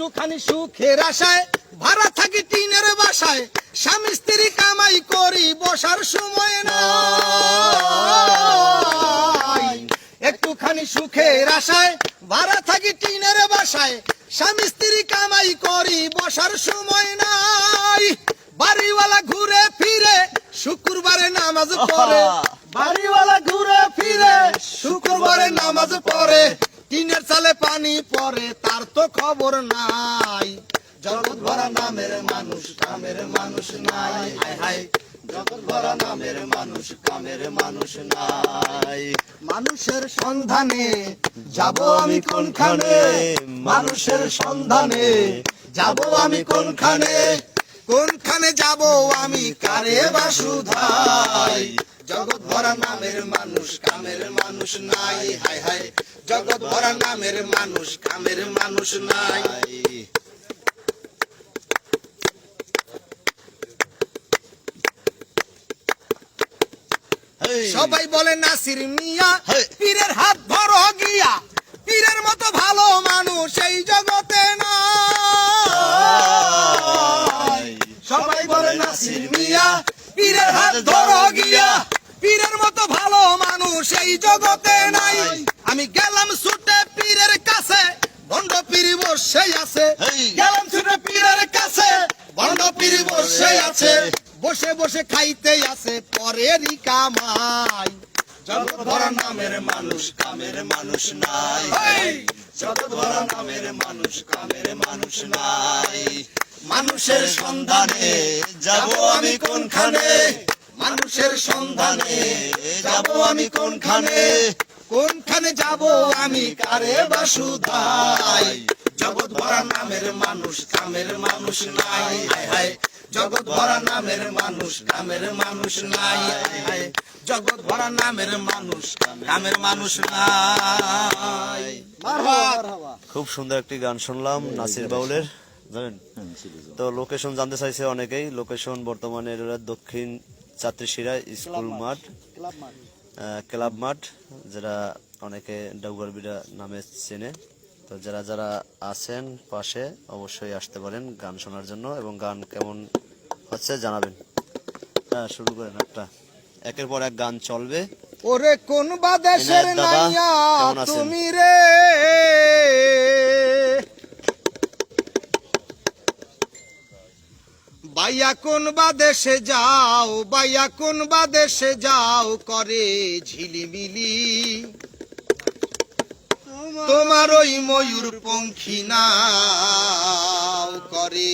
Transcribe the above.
একটুখানি সুখের আশায় ভাড়া থাকি টিনের বাসায়, স্বামী স্ত্রী কামাই করি বসার সময় নাই। একটুখানি সুখের আশায় ভাড়া থাকি টিনের বাসায়, স্বামী স্ত্রী কামাই করি বসার সময় নাই। বাড়িওয়ালা ঘুরে ফিরে শুক্রবারে নামাজ পড়ে, বাড়িওয়ালা ঘুরে ফিরে শুক্রবারে নামাজ পড়ে, টিনের চালে পানি পড়ে তার তো খবর নাই। জগৎ ভরা নামের মানুষ কামের মানুষ নাই, হায় হায় জগৎ ভরা নামের মানুষ কামের মানুষ নাই। মানুষের সন্ধানে যাব আমি কোনখানে, মানুষের সন্ধানে যাব আমি কোনখানে, কোনখানে যাব আমি কারে বাসুধাই। জগৎ ভরা নামের মানুষ কামের মানুষ নাই, হায় হায় জগৎ ভরা নামের মানুষ কামের মানুষ নাই। সবাই বলে নাসির মিয়া পীরের হাত ধরো গিয়া, পীরের মতো ভালো মানুষ এই জগতে নাই। সবাই বলে নাসির মিয়া পীরের হাত ধরো গিয়া, পীরের মতো ভালো মানুষ এই জগতে নাই। আমি গেলাম ছুটে পীরের কাছে, ভণ্ড পীর বসে আছে, গেলাম ছুটে পীরের কাছে, ভণ্ড পীর বসে আছে, বসে বসে খাইতে আছে পরেরই কামাই। জগৎ ভরা নামের মানুষ কামের মানুষ নাই, জগৎ ভরা নামের মানুষ কামের মানুষ নাই। মানুষের সন্ধানে যাব আমি কোনখানে, মানুষের সন্ধানে যাব আমি কোনখানে, কোনখানে যাব আমি কারে বাসুধাই। জগৎ ভরা নামের মানুষ কামের মানুষ নাই, হায় হায় জগৎ ভরা নামের মানুষ কামের মানুষ নাই, হায় হায় জগৎ ভরা নামের মানুষ কামের মানুষ নাই। খুব সুন্দর একটি গান শুনলাম নাসির বাউলের, জানেন তো। লোকেশন জানতে চাইছে অনেকেই, লোকেশন বর্তমানে দক্ষিণ ছাত্রীশিরা স্কুল মাঠ, ক্লাব মাঠ, যারা অনেকে ডাউগারবিড়া নামে চেনে। তো যারা যারা আছেন পাশে অবশ্যই আসতে পারেন গান শোনার জন্য, এবং গান কেমন হচ্ছে জানাবেন। হ্যাঁ শুরু করেন, একটা একের পর এক গান চলবে। ওরে কোন বা দেশের নাইয়া তুমি রে, বাইয়া কোন বা দেশে যাও, বাইয়া কোন বা দেশে যাও করে ঝিলিমিলি, তোমার ওই ময়ূর পঙ্খী নাও করে